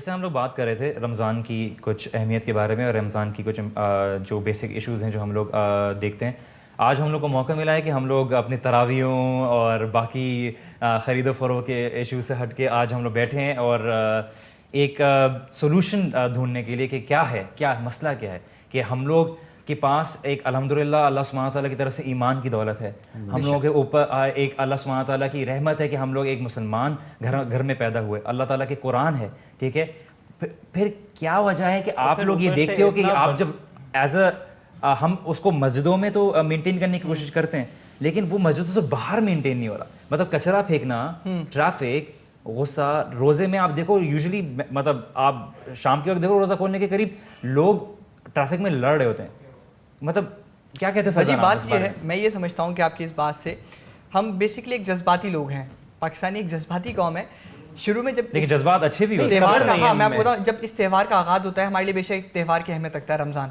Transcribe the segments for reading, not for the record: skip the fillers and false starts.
جیسے ہم لوگ بات کر رہے تھے رمضان کی کچھ اہمیت کے بارے میں اور رمضان کی کچھ جو بیسک ایشوز ہیں جو ہم لوگ دیکھتے ہیں. آج ہم لوگ کو موقع ملا ہے کہ ہم لوگ اپنی تراویحوں اور باقی خرید و فروخت کے ایشوز سے ہٹ کے آج ہم لوگ بیٹھے ہیں اور ایک سولوشن ڈھونڈنے کے لیے کہ کیا مسئلہ کیا ہے کہ ہم لوگ کے پاس ایک الحمدللہ اللہ سبحانہ تعالیٰ کی طرف سے ایمان کی دولت ہے. ہم لوگوں کے اوپر ایک اللہ سبحانہ تعالیٰ کی رحمت ہے کہ ہم لوگ ایک مسلمان گھر میں پیدا ہوئے. اللہ تعالیٰ کے قرآن ہے, ٹھیک ہے. پھر کیا وجہ ہے کہ آپ لوگ یہ دیکھتے ہو کہ آپ جب ایز اے ہم اس کو مسجدوں میں تو مینٹین کرنے کی کوشش کرتے ہیں لیکن وہ مسجدوں سے باہر مینٹین نہیں ہو رہا. مطلب کچرا پھینکنا, ٹریفک, غصہ. روزے میں آپ دیکھو یوزلی مطلب آپ شام کے وقت دیکھو روزہ کھولنے کے قریب لوگ ٹریفک میں لڑ رہے ہوتے ہیں. مطلب کیا کہتے ہیں فیضان؟ بات یہ ہے, میں یہ سمجھتا ہوں کہ آپ کی اس بات سے ہم بیسکلی ایک جذباتی لوگ ہیں. پاکستانی ایک جذباتی قوم ہے. شروع میں جب لیکن جذبات اچھے بھی ہوتے ہیں. تہوار کا, میں آپ کو بتاؤں, جب اس تہوار کا آغاز ہوتا ہے ہمارے لیے بے شک ایک تہوار کی اہمیت رکھتا ہے رمضان.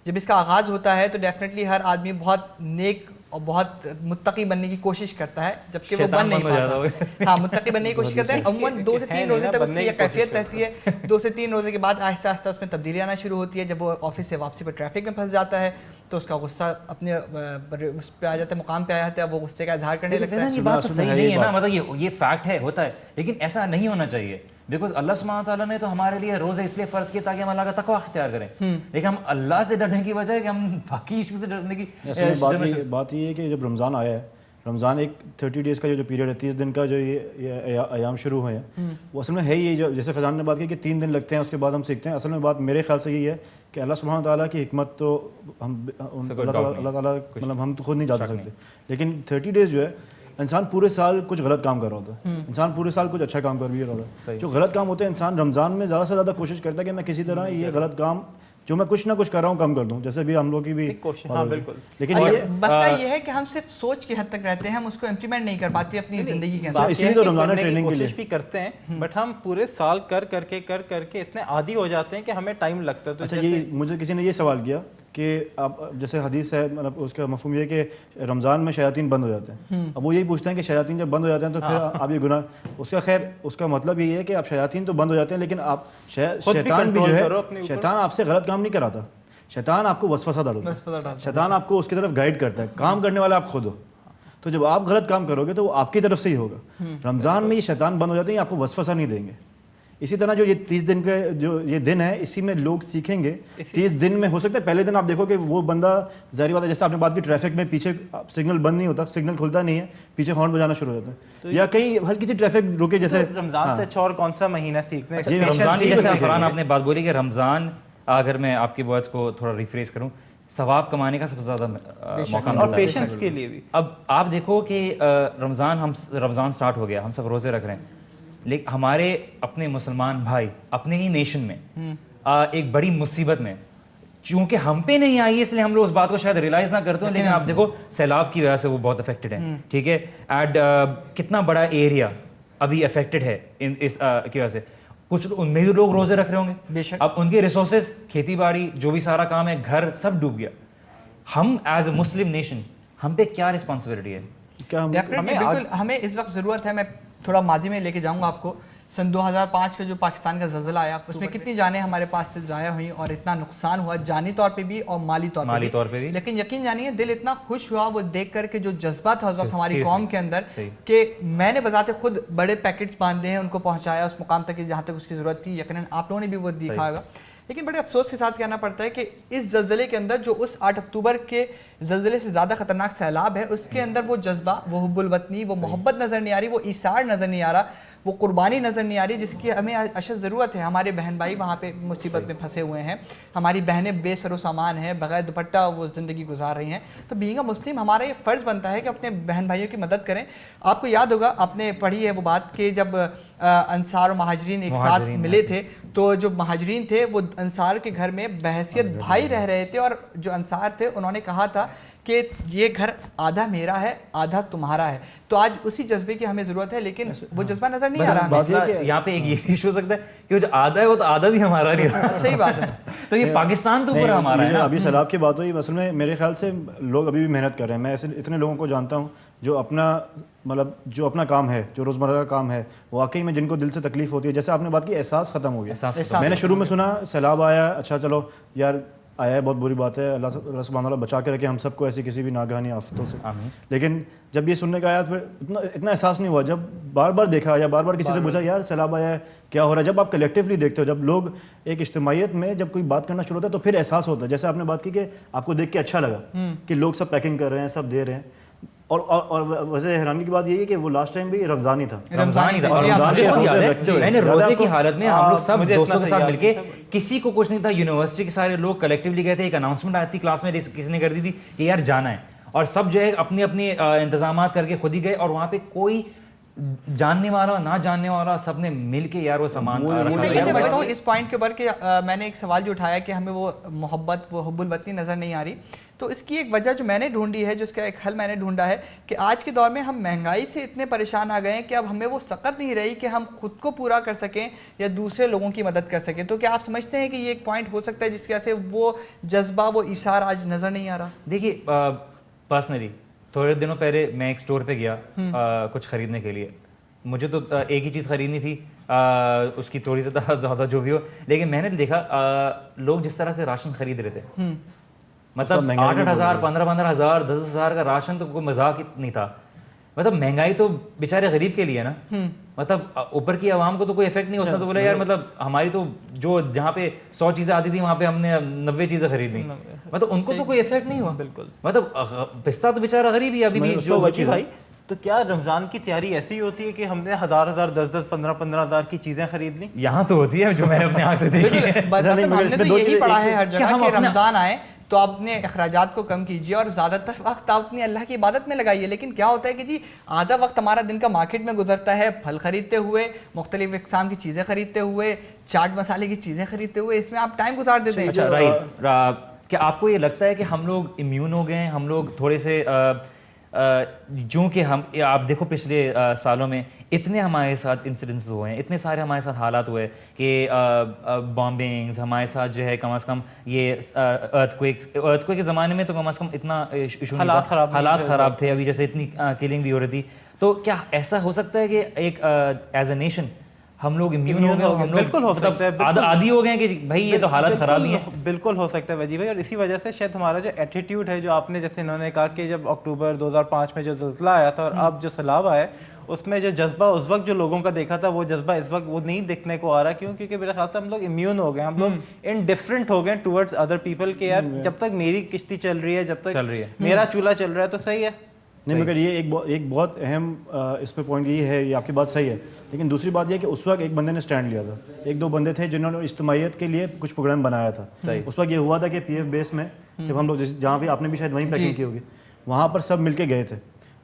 جب اس کا آغاز ہوتا ہے تو ڈیفینیٹلی ہر آدمی بہت نیک اور بہت متقی بننے کی کوشش کرتا ہے, جبکہ وہ بن نہیں پاتا. ہاں, متقی بننے کی کوشش کرتا ہے. عموماً 2 سے 3 روزے تک اس کی یہ کیفیت رہتی ہے. 2 سے 3 روزے کے بعد آہستہ آہستہ اس میں تبدیلی آنا شروع ہوتی ہے. جب وہ آفس سے واپسی پر ٹریفک میں پھنس جاتا ہے تو اس کا غصہ اپنے اس پہ آ جاتا ہے, مقام پہ آ جاتا ہے, وہ غصے کا اظہار کرنے لگتا ہے. یہ بات تو صحیح نہیں ہے نا, مطلب یہ فیکٹ ہے, ہوتا ہے, لیکن ایسا نہیں ہونا چاہیے. بیکاز اللہ سبحانہ تعالیٰ نے تو ہمارے لیے روزے اس لیے فرض کیے تاکہ ہم اللہ کا تقویٰ اختیار کریں. لیکن ہم اللہ سے ڈرنے کی وجہ ہے کہ ہم باقی ایشو سے ڈرنے کی بات یہ ہے کہ جب رمضان آیا ہے, رمضان ایک 30 ڈیز کا جو پیریڈ ہے, 30 دن کا جو یہ ایام شروع ہوئے ہیں, وہ اصل میں ہے یہ جو جیسے فیضان نے بات کی کہ 3 دن لگتے ہیں اس کے بعد ہم سیکھتے ہیں. اصل میں بات میرے خیال سے یہی ہے کہ اللہ سبحانہ تعالیٰ کی حکمت تو اللہ تعالیٰ مطلب ہم تو خود نہیں جان سکتے, لیکن 30 ڈیز جو ہے انسان پورے سال کچھ غلط کام کر رہا ہوتا ہے, انسان پورے سال کچھ اچھا کام کر بھی رہا ہوتا ہے. جو غلط کام ہوتے ہیں انسان رمضان میں زیادہ سے زیادہ کوشش کرتا ہے کہ میں کسی طرح یہ غلط کام جو میں کچھ نہ کچھ کر رہا ہوں کم کر دوں. جیسے بھی ہم لوگ کی بھی کوشش. ہاں بالکل. لیکن مسئلہ یہ ہے کہ ہم صرف سوچ کی حد تک رہتے ہیں, ہم اس کو امپلیمنٹ نہیں کر پاتے اپنی زندگی کے اندر. اسی لیے تو رمضان ٹریننگ کے لیے کوشش بھی کرتے ہیں بٹ ہم پورے سال کر کے اتنے عادی ہو جاتے ہیں کہ ہمیں ٹائم لگتا ہے. تو اچھا, یہ مجھے کسی نے یہ سوال کیا کہ اب جیسے حدیث ہے, مطلب اس کا مفہوم یہ ہے کہ رمضان میں شیاطین بند ہو جاتے ہیں. اب وہ یہی پوچھتے ہیں کہ شیاطین جب بند ہو جاتے ہیں تو پھر آپ یہ گناہ, اس کا خیر اس کا مطلب یہ ہے کہ آپ شیاطین تو بند ہو جاتے ہیں لیکن آپ شیطان بھی جو ہے, شیطان آپ سے غلط کام نہیں کراتا, شیطان آپ کو وسوسہ ڈالتا ہے, شیطان آپ کو اس کی طرف گائیڈ کرتا ہے. کام کرنے والا آپ خود ہو, تو جب آپ غلط کام کرو گے تو وہ آپ کی طرف سے ہی ہوگا. رمضان میں یہ شیطان بند ہو جاتے ہیں, آپ کو وسوسہ نہیں دیں گے. اسی طرح جو یہ 30 دن کا جو یہ دن ہے, اسی میں لوگ سیکھیں گے. 30 دن میں ہو سکتا ہے پہلے دن آپ دیکھو کہ وہ بندہ, ظاہری بات ہے جیسے آپ نے بات کی ٹریفک میں پیچھے سگنل بند نہیں ہوتا, سگنل کھلتا نہیں ہے, پیچھے ہارن بجانا شروع ہو جاتا ہے, یا کہیں ہلکی سی ٹریفک رکے. جیسے رمضان سے اچھا اور کون سا مہینہ سیکھنے کا؟ رمضان کی جیسے فرحان آپ نے بات بولی کہ رمضان, اگر میں آپ کی ورڈز کو تھوڑا ریفریز کروں, ثواب کمانے کا سب سے زیادہ موقع ملتا ہے, اور پیشنس کے لیے بھی. اب آپ دیکھو کہ رمضان سٹارٹ ہو گیا, ہم سب روزے رکھ رہے ہیں, لیکن ہمارے اپنے مسلمان بھائی اپنے ہی نیشن میں ایک بڑی مصیبت میں, چونکہ ہم پہ نہیں آئی ہے اس لیے ہم لوگ اس بات کو شاید ریلائز نہ کرتے ہیں, لیکن آپ دیکھو سیلاب کی وجہ سے وہ بہت افیکٹڈ ہیں, ٹھیک ہے. ایٹ کتنا بڑا ایریا ابھی افیکٹڈ ہے اس کی وجہ سے. کچھ ان میں بھی لوگ روزے رکھ رہے ہوں گے, اب ان کے ریسورسز, کھیتی باڑی, جو بھی سارا کام ہے, گھر سب ڈوب گیا. ہم ایز اے مسلم نیشن ہم پہ کیا رسپانسبلٹی ہے؟ بالکل ہمیں اس وقت ضرورت ہے. میں تھوڑا ماضی میں لے کے جاؤں گا آپ کو. سن 2005 کا جو پاکستان کا زلزلہ آیا, اس میں کتنی جانیں ہمارے پاس سے ضائع ہوئیں اور اتنا نقصان ہوا جانی طور پہ بھی اور مالی طور پہ بھی. لیکن یقین جانیے دل اتنا خوش ہوا وہ دیکھ کر کے جو جذبہ تھا اس وقت ہماری قوم کے اندر, کہ میں نے بذات خود بڑے پیکٹس باندھے ہیں, ان کو پہنچایا اس مقام تک جہاں تک اس کی ضرورت تھی. یقیناً آپ لوگوں نے بھی وہ دیکھا ہوگا. لیکن بڑے افسوس کے ساتھ کہنا پڑتا ہے کہ اس زلزلے کے اندر جو اس 8 اکتوبر کے زلزلے سے زیادہ خطرناک سیلاب ہے, اس کے اندر وہ جذبہ, وہ حب الوطنی, وہ محبت نظر نہیں آ رہی, وہ ایثار نظر نہیں آ رہا, وہ قربانی نظر نہیں آ رہی, جس کی ہمیں اشد ضرورت ہے. ہمارے بہن بھائی وہاں پہ مصیبت میں پھنسے ہوئے ہیں, ہماری بہنیں بے سر و سامان ہیں, بغیر دوپٹہ وہ زندگی گزار رہی ہیں. تو بینگ اے مسلم ہمارا یہ فرض بنتا ہے کہ اپنے بہن بھائیوں کی مدد کریں. آپ کو یاد ہوگا, آپ نے پڑھی ہے وہ بات کہ جب انصار و مہاجرین ایک ساتھ ملے تھے, تو جو مہاجرین تھے وہ انصار کے گھر میں بحیثیت بھائی رہ رہے تھے, اور جو انصار تھے انہوں نے کہا تھا کہ یہ گھر آدھا میرا ہے آدھا تمہارا ہے. تو آج اسی جذبے کی ہمیں ضرورت ہے, لیکن وہ جذبہ نظر نہیں آ رہا. یہاں پہ ایک یہ ایشو ہو سکتا ہے کہ جو آدھا ہے وہ تو آدھا بھی ہمارا نہیں رہا. صحیح بات ہے. تو یہ پاکستان تو پورا ہمارا ہے. ابھی سیلاب کی بات ہوئی, اصل میں میرے خیال سے لوگ ابھی بھی محنت کر رہے ہیں. میں ایسے اتنے لوگوں کو جانتا ہوں جو اپنا مطلب جو اپنا کام ہے، جو روزمرہ کا کام ہے، واقعی میں جن کو دل سے تکلیف ہوتی ہے، جیسے آپ نے بات کی احساس ختم ہو گیا. میں نے شروع میں سنا سیلاب آیا، اچھا چلو یار آیا ہے، بہت بری بات ہے، اللہ سبحانہ تعالیٰ بچا کے رکھے ہم سب کو ایسی کسی بھی ناگہانی آفتوں سے. لیکن جب یہ سننے کا آیا پھر اتنا احساس نہیں ہوا. جب بار بار دیکھا یا بار بار کسی سے پوچھا یار سیلاب آیا ہے کیا ہو رہا ہے، جب آپ کلیکٹیولی دیکھتے ہو، جب لوگ ایک اجتماعیت میں جب کوئی بات کرنا شروع ہوتا ہے تو پھر احساس ہوتا ہے. جیسے آپ نے بات کی کہ آپ کو دیکھ کے اچھا لگا کہ لوگ سب پیکنگ کر رہے ہیں، سب دے رہے ہیں. اور ویسے حیرانی کی بات یہ ہے کہ وہ لاسٹ ٹائم بھی رمضان ہی تھا. میں نے روزے کی حالت میں ہم لوگ سب دوستوں کے ساتھ مل کے، کسی کو کچھ نہیں تھا، یونیورسٹی کے سارے لوگ کلیکٹیولی گئے تھے. ایک اناؤنسمنٹ آئی تھی کلاس میں کسی نے کر دی تھی کہ یار جانا ہے، اور سب جو ہے اپنے اپنے انتظامات کر کے خود ہی گئے. اور وہاں پہ کوئی جاننے والا نہ جاننے والا سب نے مل کے یار وہ سامان بڑھتا ہوں اس پوائنٹ کے اوپر کہ میں نے ایک سوال جو اٹھایا کہ ہمیں وہ محبت، وہ حب الوطنی نظر نہیں آ رہی. تو اس کی ایک وجہ جو میں نے ڈھونڈی ہے، جو اس کا ایک حل میں نے ڈھونڈا ہے کہ آج کے دور میں ہم مہنگائی سے اتنے پریشان آ گئے ہیں کہ اب ہمیں وہ سقت نہیں رہی کہ ہم خود کو پورا کر سکیں یا دوسرے لوگوں کی مدد کر سکیں. تو کیا آپ سمجھتے ہیں کہ یہ ایک پوائنٹ ہو سکتا ہے جس کی وجہ سے وہ جذبہ، وہ ایثار آج نظر نہیں آ رہا؟ دیکھیے پرسنلی تھوڑے دنوں پہلے میں ایک اسٹور پہ گیا کچھ خریدنے کے لیے. مجھے تو ایک ہی چیز خریدنی تھی، اس کی تھوڑی سی زیادہ جو بھی ہو، لیکن میں نے دیکھا لوگ جس طرح سے راشن خرید رہے تھے، مطلب 8,000 15,000 10,000 کا راشن تو کوئی مذاق نہیں تھا. مطلب مہنگائی تو بیچارے غریب کے لیے نا، مطلب اوپر کی عوام کو تو کوئی افیکٹ نہیں. اس نے تو بولا یار مطلب ہماری تو جو جہاں پہ 100 چیزیں آتی تھیں وہاں پہ ہم نے 90 چیزیں خرید لی، مطلب ان کو تو کوئی افیکٹ نہیں ہوا. بالکل مطلب پستہ تو بیچارہ غریب ہی ابھی بھی جو بھائی. تو کیا رمضان کی تیاری ایسی ہوتی ہے کہ ہم نے 1,000 10,000 15,000 کی چیزیں خرید لی؟ یہاں تو ہوتی ہے جو میں نے اپنے آنکھ سے دیکھی ہے. ہم نے تو یہی پڑھا ہے ہر جگہ کہ رمضان آئے تو آپ اپنے اخراجات کو کم کیجیے اور زیادہ تر وقت آپ اپنی اللہ کی عبادت میں لگائیے. لیکن کیا ہوتا ہے کہ جی آدھا وقت ہمارا دن کا مارکیٹ میں گزرتا ہے پھل خریدتے ہوئے، مختلف اقسام کی چیزیں خریدتے ہوئے، چاٹ مسالے کی چیزیں خریدتے ہوئے، اس میں آپ ٹائم گزار دیتے ہیں. اچھا رائٹ، کیا آپ کو یہ لگتا ہے کہ ہم لوگ امیون ہو گئے ہیں، ہم لوگ تھوڑے سے چونکہ ہم آپ دیکھو پچھلے سالوں میں اتنے ہمارے ساتھ انسیڈنٹس ہوئے ہیں، اتنے سارے ہمارے ساتھ حالات ہوئے کہ بامبنگز ہمارے ساتھ جو ہے کم از کم یہ ارتھ کوئک کے زمانے میں تو کم از کم اتنا ایشو حالات خراب تھے، ابھی جیسے اتنی کلنگ بھی ہو رہی تھی. تو کیا ایسا ہو سکتا ہے کہ ایک ایز اے نیشن ہم لوگ امیون ہو گئے؟ بالکل ہو سکتا ہے، عادی ہو گئے کہ بھائی یہ تو حالت خراب ہی ہے. بالکل ہو سکتا ہے وجی بھائی. اور اسی وجہ سے شاید ہمارا جو ایٹیٹیوڈ ہے، جو آپ نے جیسے انہوں نے کہا کہ جب اکتوبر 2005 میں جو زلزلہ آیا تھا اور اب جو سیلاب آیا اس میں جو جذبہ اس وقت جو لوگوں کا دیکھا تھا وہ جذبہ اس وقت وہ نہیں دیکھنے کو آ رہا. کیوں؟ کیونکہ میرے خیال سے ہم لوگ امیون ہو گئے، ہم لوگ انڈیفرنٹ ہو گئے ٹورڈز ادر پیپل کہ یار جب تک میری کشتی چل رہی ہے، جب تک میرا چولہا چل رہا ہے تو صحیح ہے. نہیں مگر یہ ایک بہت اہم اس پہ پوائنٹ یہ ہے، یہ آپ کی بات صحیح ہے، لیکن دوسری بات یہ کہ اس وقت ایک بندے نے سٹینڈ لیا تھا، ایک دو بندے تھے جنہوں نے اجتماعیت کے لیے کچھ پروگرام بنایا تھا. اس وقت یہ ہوا تھا کہ پی ایف بیس میں جب ہم لوگ جہاں پہ آپ نے بھی شاید وہیں پیکنگ کی ہوگی، وہاں پر سب مل کے گئے تھے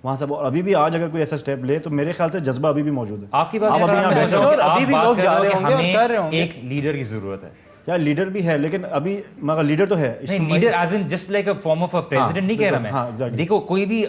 وہاں سب. اور ابھی بھی آج اگر کوئی ایسا اسٹیپ لے تو میرے خیال سے جذبہ ابھی بھی موجود ہے. آپ کی بات ابھی بھی لوگ جا رہے ہوں گے اور کر رہے ہوں گے. ایک لیڈر کی ضرورت ہے یار، لیڈر بھی ہے لیکن ابھی مگر لیڈر تو ہے نہیں، leader as in just like a form of a president نہیں کہہ رہا میں. دیکھو کوئی بھی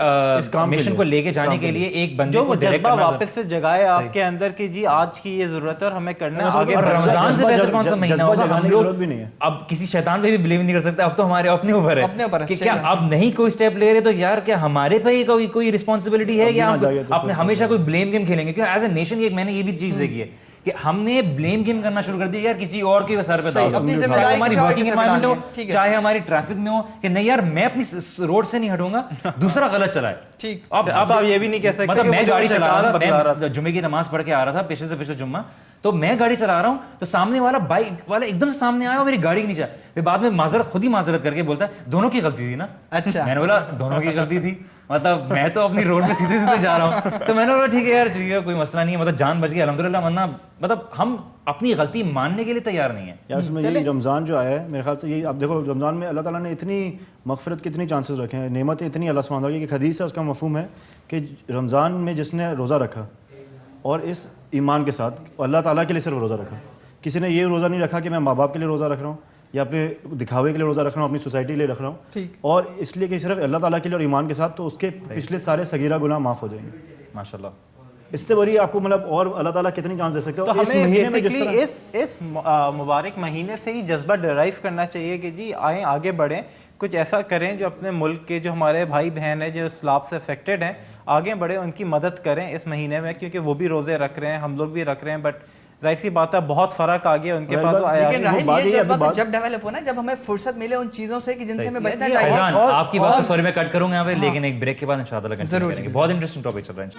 مشن کو لے کے جانے کے لیے ایک بندے کو جذبہ واپس سے جگائے آپ کے اندر کہ جی آج کی یہ ضرورت ہے اور ہمیں کرنا ہے. آگے رمضان سے بہتر کون سا مہینہ ہوگا؟ ہم لوگ اب کسی شیطان پہ بھی بلیم نہیں کر سکتے، اب تو ہمارے اپنے اوپر ہے کہ کیا اب نہیں کوئی اسٹیپ لے رہے تو یار کیا ہمارے پہ ہی کوئی رسپانسبلٹی ہے یا ہم ہمیشہ کوئی بلیم گیم کھیلیں گے؟ کیونکہ ایز اے نیشن میں نے یہ بھی چیز دیکھی ہے کہ ہم نے بلیم گیم کرنا شروع کر دیا یار کسی اور کے سر پہ داؤ، چاہے ہماری ورکنگ انوائرمنٹ ہو، چاہے ہماری ٹریفک میں ہو، کہ نہیں یار میں اپنی روڈ سے نہیں ہٹوں گا، دوسرا غلط چلائے. اب آپ یہ بھی نہیں کہہ سکتے. مطلب میں گاڑی چلا رہا تھا، جمعے کی نماز پڑھ کے آ رہا تھا پچھلے سے پچھلے جمعہ، تو میں گاڑی چلا رہا ہوں تو سامنے والا بائک والا ایک دم سے سامنے آیا اور میری گاڑی کے نیچے، پھر بعد میں معذرت خود ہی معذرت کر کے بولتا ہے دونوں کی غلطی تھی نا. اچھا میں نے بولا دونوں کی غلطی تھی، مطلب میں تو اپنی روڈ پہ سیدھے سیدھے جا رہا ہوں. تو میں نے بولا ٹھیک ہے یار ٹھیک ہے کوئی مسئلہ نہیں ہے، مطلب جان بچ گئی الحمدللہ، ورنہ مطلب ہم اپنی غلطی ماننے کے لیے تیار نہیں ہیں. یار اس میں یہ رمضان جو آیا ہے میرے خیال سے یہ آپ دیکھو رمضان میں اللہ تعالیٰ نے اتنی مغفرت کے اتنی چانسز رکھے ہیں، نعمتیں اتنی اللہ سبحانہ تعالیٰ کی. ایک حدیث ہے اس کا مفہوم ہے کہ رمضان میں جس نے روزہ رکھا اور اس ایمان کے ساتھ اللہ تعالیٰ کے لیے صرف روزہ رکھا، کسی نے یہ روزہ نہیں رکھا کہ میں ماں باپ کے لیے روزہ رکھ رہا ہوں یا اپنے دکھاوے کے لیے روزہ رکھ رہا ہوں، اپنی سوسائٹی کے لیے رکھ رہا ہوں، اور اس لیے کہ صرف اللہ تعالیٰ کے لیے اور ایمان کے ساتھ، تو اس کے پچھلے سارے صغیرہ گناہ معاف ہو جائیں گے ماشاءاللہ. اس سے بڑی آپ کو مطلب اور اللہ تعالیٰ کتنی چانس دے سکتے ہو. تو ہمیں بیسیکلی اس مبارک مہینے سے ہی جذبہ ڈرائیو کرنا چاہیے کہ جی آئیں آگے بڑھیں، کچھ ایسا کریں جو اپنے ملک کے جو ہمارے بھائی بہن ہیں جو سیلاب سے افیکٹڈ ہیں آگے بڑھیں, ان کی مدد کریں اس مہینے میں, کیونکہ وہ بھی روزے رکھ رہے ہیں, ہم لوگ بھی رکھ رہے ہیں, بٹ ظاہر سی بات ہے بہت فرق آ گیا ان کے پاس. لیکن راہیل یہ جذبہ جب ڈیولپ ہونا جب ہمیں فرصت ملے ان چیزوں سے کہ جن سے ہمیں بچنا چاہیے. فیضان آپ کی بات سوری میں کٹ کروں گا یہاں پہ, لیکن ایک بریک کے بعد انشاءاللہ کنٹینیو کریں گے. بہت انٹرسٹنگ ٹاپک چل رہا ہے.